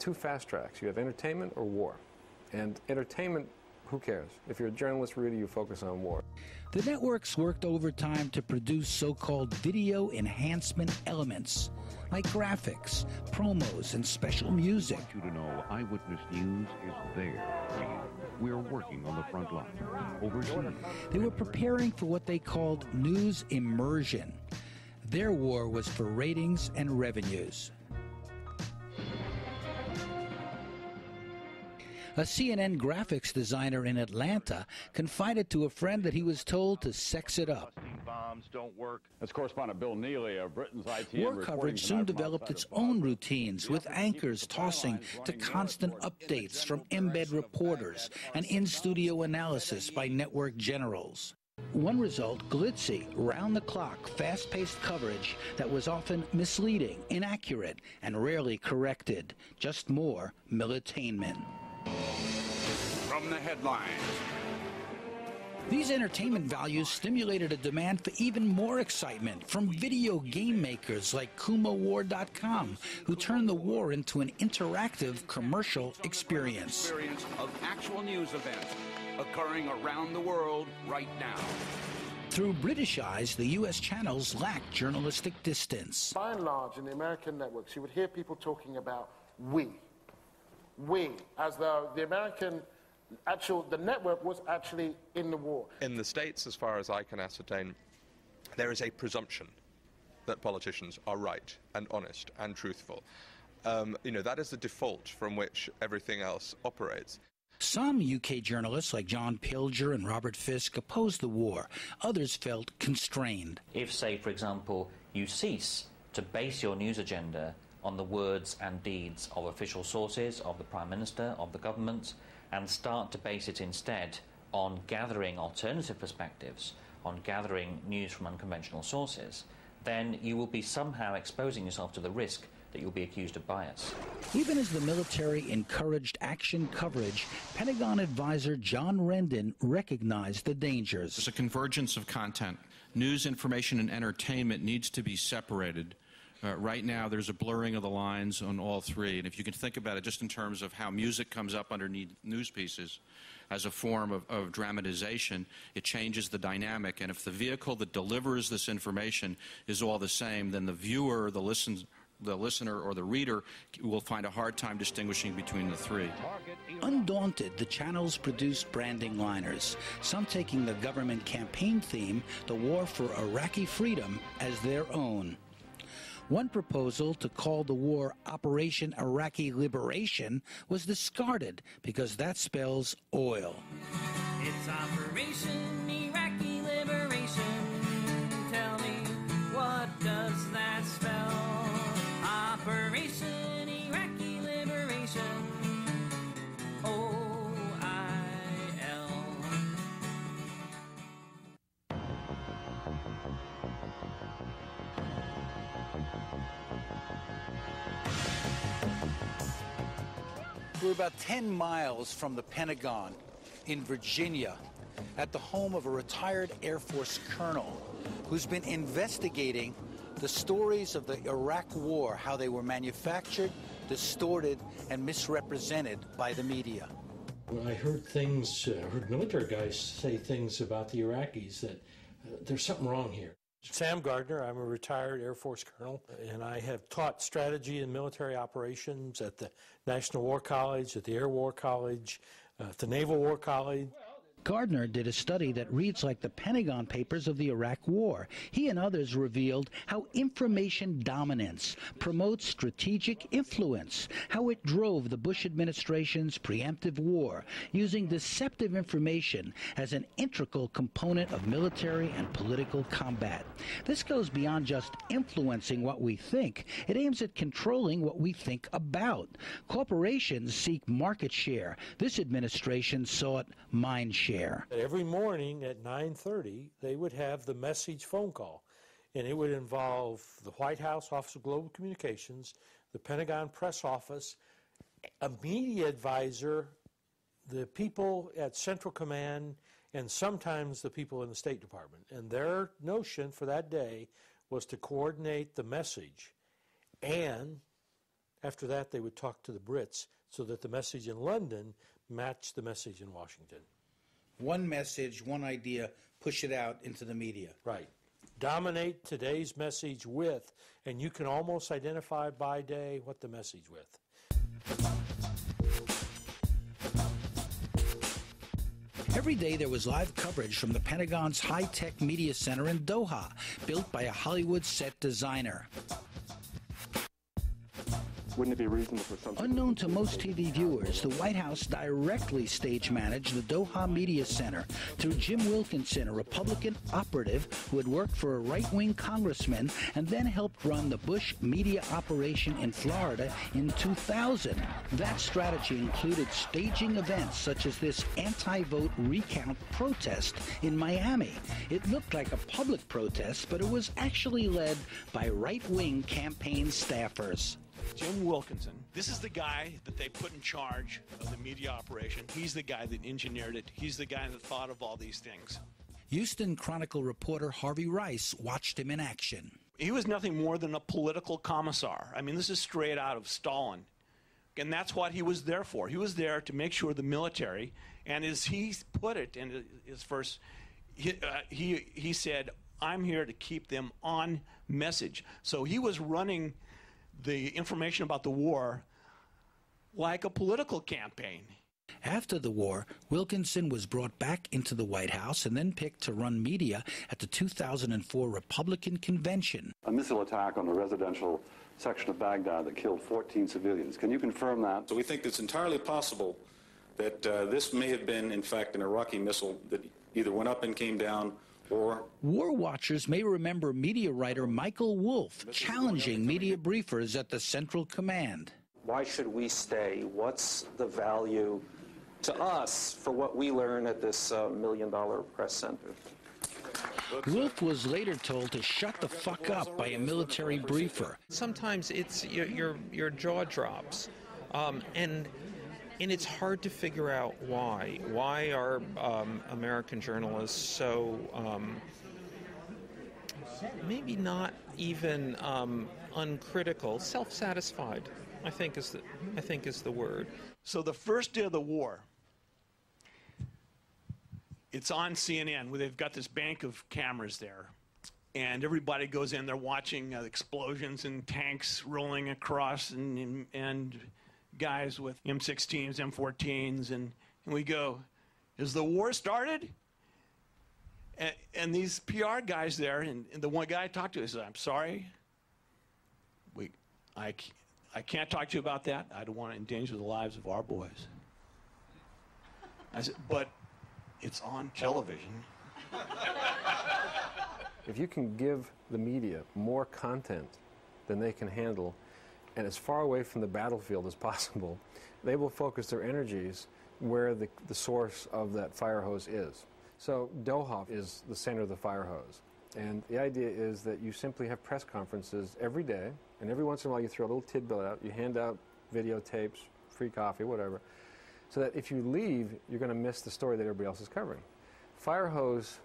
two fast tracks. You have entertainment or war. And entertainment, who cares? If you're a journalist reader, you focus on war. The networks worked overtime to produce so-called video enhancement elements, like graphics, promos, and special music. I want you to know Eyewitness News is there. We're working on the front line, overseas. They were preparing for what they called news immersion. Their war was for ratings and revenues. A CNN graphics designer in Atlanta confided to a friend that he was told to sex it up. Bombs don't work. That's correspondent Bill Neely of Britain's ITN. War coverage soon developed its own routines, with anchors tossing to constant updates from embed reporters and in-studio analysis by network generals. One result, glitzy, round-the-clock, fast-paced coverage that was often misleading, inaccurate, and rarely corrected. Just more militainment. From the headlines. These entertainment values stimulated a demand for even more excitement from video game makers like KumaWar.com, who turned the war into an interactive commercial experience. Of actual news events occurring around the world right now. Through British eyes, the U.S. channels lacked journalistic distance. By and large, in the American networks, you would hear people talking about we, as though the American the network was actually in the war. In the States, as far as I can ascertain, there is a presumption that politicians are right and honest and truthful. That is the default from which everything else operates. Some UK journalists like John Pilger and Robert Fisk opposed the war. Others felt constrained. If, say, for example, you cease to base your news agenda on the words and deeds of official sources, of the Prime Minister, of the government, and start to base it instead on gathering alternative perspectives, on gathering news from unconventional sources, then you will be somehow exposing yourself to the risk that you'll be accused of bias. Even as the military encouraged action coverage, Pentagon advisor John Rendon recognized the dangers. There's a convergence of content. News, information, and entertainment needs to be separated. Right now, there's a blurring of the lines on all three. And if you can think about it just in terms of how music comes up underneath news pieces as a form of dramatization, it changes the dynamic. And if the vehicle that delivers this information is all the same, then the viewer, the listener or the reader will find a hard time distinguishing between the three. Undaunted, the channels produced branding liners, some taking the government campaign theme, the war for Iraqi freedom, as their own. One proposal to call the war Operation Iraqi Liberation was discarded because that spells oil. It's Operation Iraqi Liberation. Tell me, what does that spell? Operation Iraqi Liberation. O-I-L. We're about 10 miles from the Pentagon in Virginia, at the home of a retired Air Force colonel who's been investigating the stories of the Iraq War, how they were manufactured, distorted, and misrepresented by the media. I heard heard military guys say things about the Iraqis that there's something wrong here. Sam Gardner, I'm a retired Air Force colonel, and I have taught strategy in military operations at the National War College, at the Air War College, at the Naval War College. Gardner did a study that reads like the Pentagon Papers of the Iraq War. He and others revealed how information dominance promotes strategic influence, how it drove the Bush administration's preemptive war, using deceptive information as an integral component of military and political combat. This goes beyond just influencing what we think. It aims at controlling what we think about. Corporations seek market share. This administration sought mind share. Every morning at 9:30, they would have the message phone call, and it would involve the White House Office of Global Communications, the Pentagon Press Office, a media advisor, the people at Central Command, and sometimes the people in the State Department. And their notion for that day was to coordinate the message and After that, they would talk to the Brits so that the message in London matched the message in Washington. One message, one idea, push it out into the media. Right. Dominate today's message with, and you can almost identify by day what the message with. Every day there was live coverage from the Pentagon's high-tech media center in Doha, built by a Hollywood set designer. Wouldn't it be reasonable for some... Unknown to most TV viewers, the White House directly stage-managed the Doha Media Center through Jim Wilkinson, a Republican operative who had worked for a right-wing congressman and then helped run the Bush media operation in Florida in 2000. That strategy included staging events such as this anti-vote recount protest in Miami. It looked like a public protest, but it was actually led by right-wing campaign staffers. Jim Wilkinson, this is the guy that they put in charge of the media operation. He's the guy that engineered it. He's the guy that thought of all these things. Houston Chronicle reporter Harvey Rice watched him in action. He was nothing more than a political commissar. I mean, this is straight out of Stalin. And that's what he was there for. He was there to make sure the military, and as he put it in his first, he said, I'm here to keep them on message. So he was running the information about the war like a political campaign. After the war, Wilkinson was brought back into the White House and then picked to run media at the 2004 Republican convention. A missile attack on a residential section of Baghdad that killed 14 civilians. Can you confirm that? So we think it's entirely possible that this may have been, in fact, an Iraqi missile that either went up and came down. War watchers may remember media writer Michael Wolff challenging media briefers at the Central Command. Why should we stay? What's the value to us for what we learn at this $1 million press center? Wolff was later told to shut the fuck up by a military briefer. Sometimes it's your jaw drops, and it's hard to figure out why. Why are American journalists so maybe not even uncritical, self-satisfied? I think is the word. So the first day of the war, it's on CNN where they've got this bank of cameras there, and everybody goes in. They're watching explosions and tanks rolling across, and guys with M16s, M14s, and we go, is the war started? And these PR guys there, and the one guy I talked to says, I'm sorry, I can't talk to you about that. I don't want to endanger the lives of our boys. I said, but it's on television. If you can give the media more content than they can handle, and as far away from the battlefield as possible, they will focus their energies where the source of that fire hose is. So Doha is the center of the fire hose. And the idea is that you simply have press conferences every day, and every once in a while you throw a little tidbit out, you hand out videotapes, free coffee, whatever, so that if you leave, you're going to miss the story that everybody else is covering. Fire hose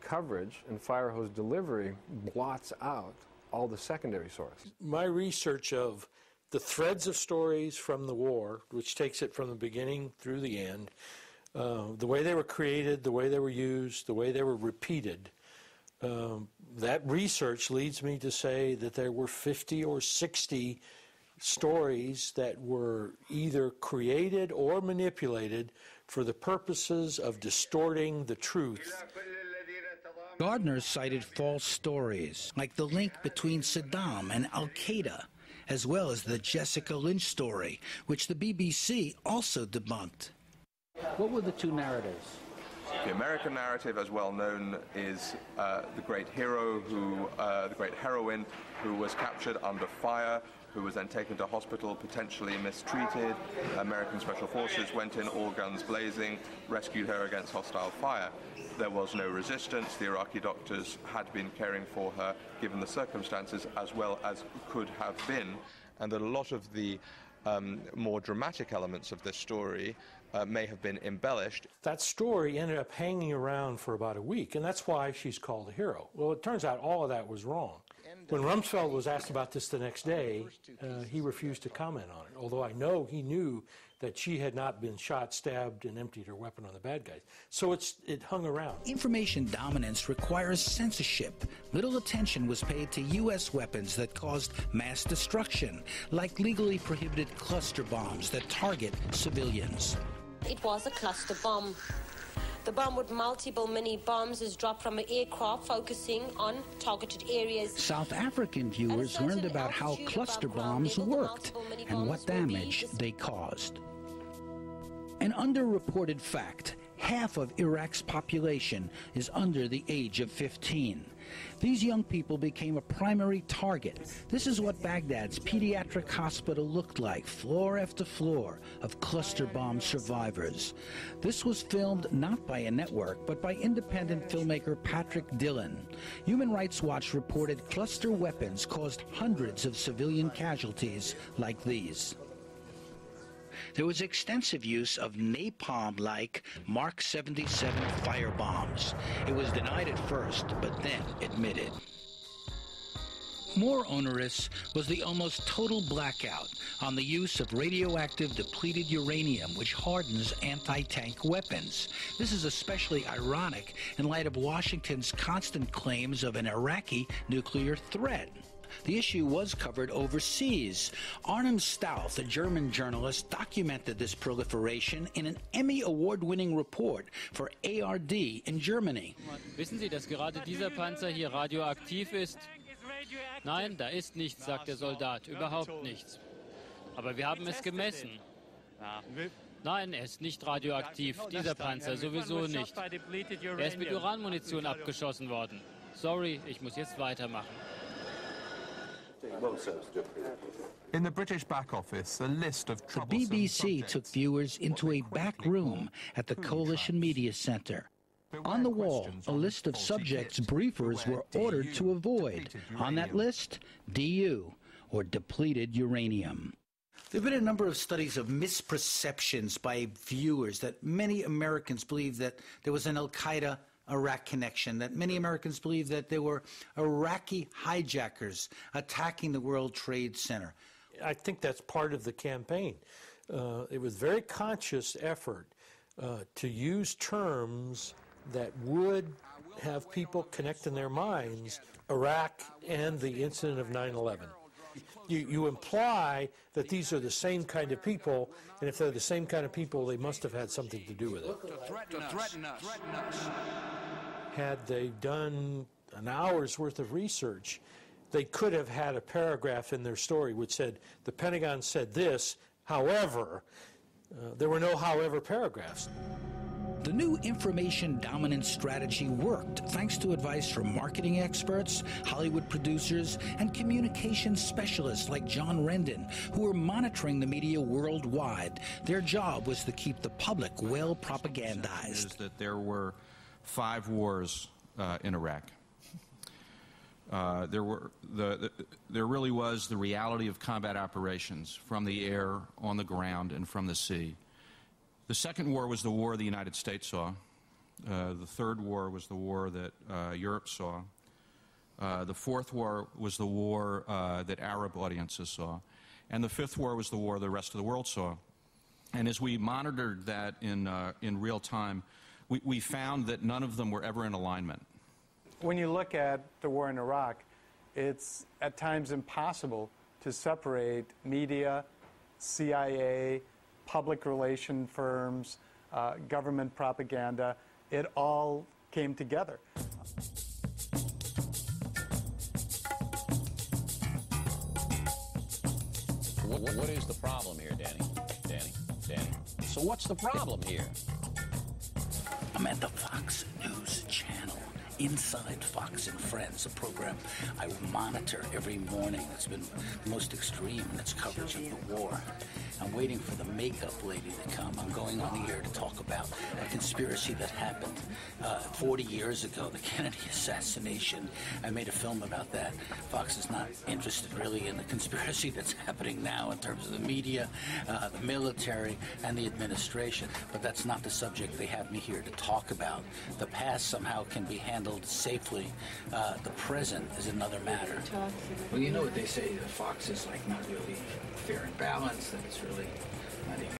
coverage and fire hose delivery blots out all the secondary sources. My research of the threads of stories from the war, which takes it from the beginning through the end, the way they were created, the way they were used, the way they were repeated, that research leads me to say that there were 50 or 60 stories that were either created or manipulated for the purposes of distorting the truth. Gardner cited false stories, like the link between Saddam and al-Qaeda, as well as the Jessica Lynch story, which the BBC also debunked. What were the two narratives? The American narrative, as well known, is the great hero, the great heroine, who was captured under fire, who was then taken to hospital, potentially mistreated. American Special Forces went in, all guns blazing, rescued her against hostile fire. There was no resistance. The Iraqi doctors had been caring for her, given the circumstances, as well as could have been. And that a lot of the more dramatic elements of this story may have been embellished. That story ended up hanging around for about a week, and that's why she's called a hero. Well, it turns out all of that was wrong. When Rumsfeld was asked about this the next day, he refused to comment on it, although I know he knew that she had not been shot, stabbed, and emptied her weapon on the bad guys. So it hung around. Information dominance requires censorship. Little attention was paid to U.S. weapons that caused mass destruction, like legally prohibited cluster bombs that target civilians. It was a cluster bomb. The bomb with multiple mini bombs is dropped from an aircraft focusing on targeted areas. South African viewers learned about how cluster bombs worked and what damage they caused. An underreported fact: half of Iraq's population is under the age of 15. These young people became a primary target. This is what Baghdad's pediatric hospital looked like, floor after floor of cluster bomb survivors. This was filmed not by a network, but by independent filmmaker Patrick Dillon. Human Rights Watch reported cluster weapons caused hundreds of civilian casualties like these. There was extensive use of napalm-like Mark 77 firebombs. It was denied at first, but then admitted. More onerous was the almost total blackout on the use of radioactive depleted uranium, which hardens anti-tank weapons. This is especially ironic in light of Washington's constant claims of an Iraqi nuclear threat. The issue was covered overseas. Arnim Stauff, a German journalist, documented this proliferation in an Emmy Award-winning report for ARD in Germany. Wissen Sie, dass gerade dieser Panzer hier radioaktiv ist? Nein, da ist nichts, sagt der Soldat, überhaupt nichts. Aber wir haben es gemessen. Nein, er ist nicht radioaktiv, dieser Panzer sowieso nicht. Er ist mit Uranmunition abgeschossen worden. Sorry, ich muss jetzt weitermachen. In the British back office, a list of The BBC took viewers into a back room at the Coalition Media Center. On the wall, a list of subjects briefers were ordered to avoid. On that list, DU, or depleted uranium. There have been a number of studies of misperceptions by viewers that many Americans believe that there was an Al-Qaeda Iraq connection, that many Americans believe that there were Iraqi hijackers attacking the World Trade Center. I think that's part of the campaign. It was a very conscious effort to use terms that would have people connect in their minds Iraq and the incident of 9/11. You imply that these are the same kind of people, and if they're the same kind of people, they must have had something to do with it. To threaten us. Had they done an hour's worth of research, they could have had a paragraph in their story which said, the Pentagon said this, however. There were no however paragraphs. The new information dominance strategy worked thanks to advice from marketing experts, Hollywood producers, and communications specialists like John Rendon, who were monitoring the media worldwide. Their job was to keep the public well propagandized. Is that there were 5 wars in Iraq. There really was the reality of combat operations from the air, on the ground, and from the sea. The second war was the war the United States saw. The third war was the war that Europe saw. The fourth war was the war that Arab audiences saw. And the fifth war was the war the rest of the world saw. And as we monitored that in real time, we found that none of them were ever in alignment. When you look at the war in Iraq, it's at times impossible to separate media, CIA, public relation firms, government propaganda. It all came together. What is the problem here, Danny? So what's the problem here? I'm at the Fox News channel, Inside Fox and Friends, a program I monitor every morning. It's been most extreme in its coverage of the war. I'm waiting for the makeup lady to come. I'm going on the air to talk about a conspiracy that happened 40 years ago, the Kennedy assassination. I made a film about that. Fox is not interested really in the conspiracy that's happening now in terms of the media, the military, and the administration. But that's not the subject they have me here to talk about. The past somehow can be handled safely. The present is another matter. Well, you know what they say, that Fox is like not really fair and balanced, that it's really not even